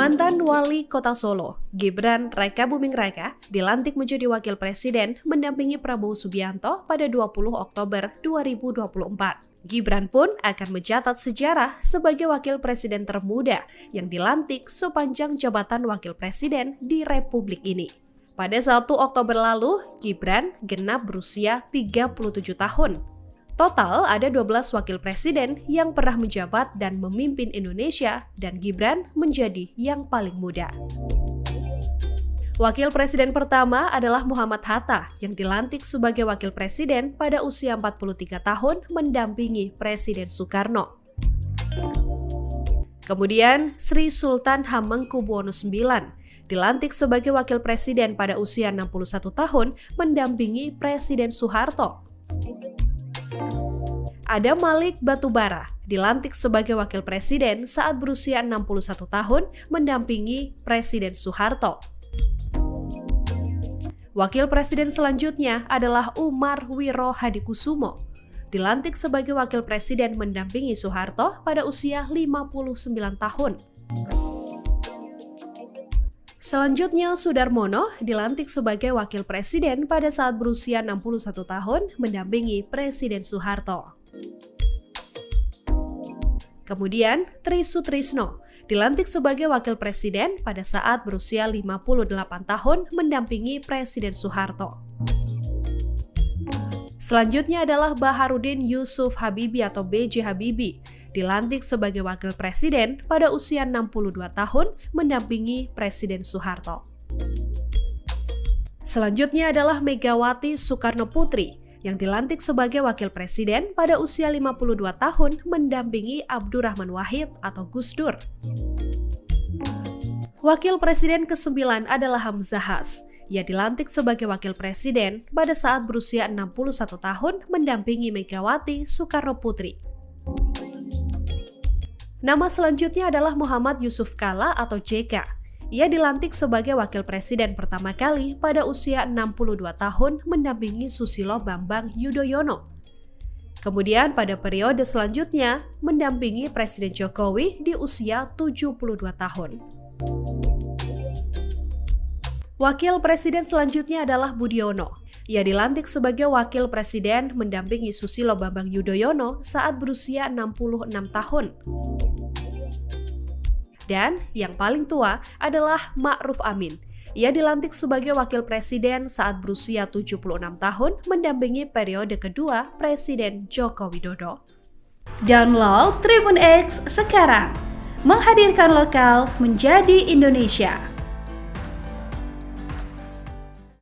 Mantan Wali Kota Solo, Gibran Rakabuming Raka, dilantik menjadi Wakil Presiden mendampingi Prabowo Subianto pada 20 Oktober 2024. Gibran pun akan mencatat sejarah sebagai Wakil Presiden termuda yang dilantik sepanjang jabatan Wakil Presiden di Republik ini. Pada 1 Oktober lalu, Gibran genap berusia 37 tahun. Total ada 12 wakil presiden yang pernah menjabat dan memimpin Indonesia, dan Gibran menjadi yang paling muda. Wakil presiden pertama adalah Muhammad Hatta yang dilantik sebagai wakil presiden pada usia 43 tahun mendampingi Presiden Soekarno. Kemudian Sri Sultan Hamengkubuwono IX dilantik sebagai wakil presiden pada usia 61 tahun mendampingi Presiden Soeharto. Adam Malik Batubara dilantik sebagai wakil presiden saat berusia 61 tahun mendampingi Presiden Soeharto. Wakil presiden selanjutnya adalah Umar Wiro Hadikusumo, dilantik sebagai wakil presiden mendampingi Soeharto pada usia 59 tahun. Selanjutnya Sudarmono dilantik sebagai wakil presiden pada saat berusia 61 tahun mendampingi Presiden Soeharto. Kemudian Tri Sutrisno dilantik sebagai wakil presiden pada saat berusia 58 tahun mendampingi Presiden Soeharto. Selanjutnya adalah Baharudin Yusuf Habibie atau B.J. Habibie, dilantik sebagai wakil presiden pada usia 62 tahun mendampingi Presiden Soeharto. Selanjutnya adalah Megawati Soekarno Putri, yang dilantik sebagai wakil presiden pada usia 52 tahun mendampingi Abdurrahman Wahid atau Gus Dur. Wakil presiden ke-9 adalah Hamzahas. Ia dilantik sebagai wakil presiden pada saat berusia 61 tahun mendampingi Megawati Soekarno Putri. Nama selanjutnya adalah Muhammad Yusuf Kalla atau JK. Ia dilantik sebagai wakil presiden pertama kali pada usia 62 tahun mendampingi Susilo Bambang Yudhoyono. Kemudian pada periode selanjutnya mendampingi Presiden Jokowi di usia 72 tahun. Wakil presiden selanjutnya adalah Budiono. Ia dilantik sebagai wakil presiden mendampingi Susilo Bambang Yudhoyono saat berusia 66 tahun. Dan yang paling tua adalah Ma'ruf Amin. Ia dilantik sebagai wakil presiden saat berusia 76 tahun mendampingi periode kedua Presiden Joko Widodo. Download Tribun X sekarang, menghadirkan lokal menjadi Indonesia.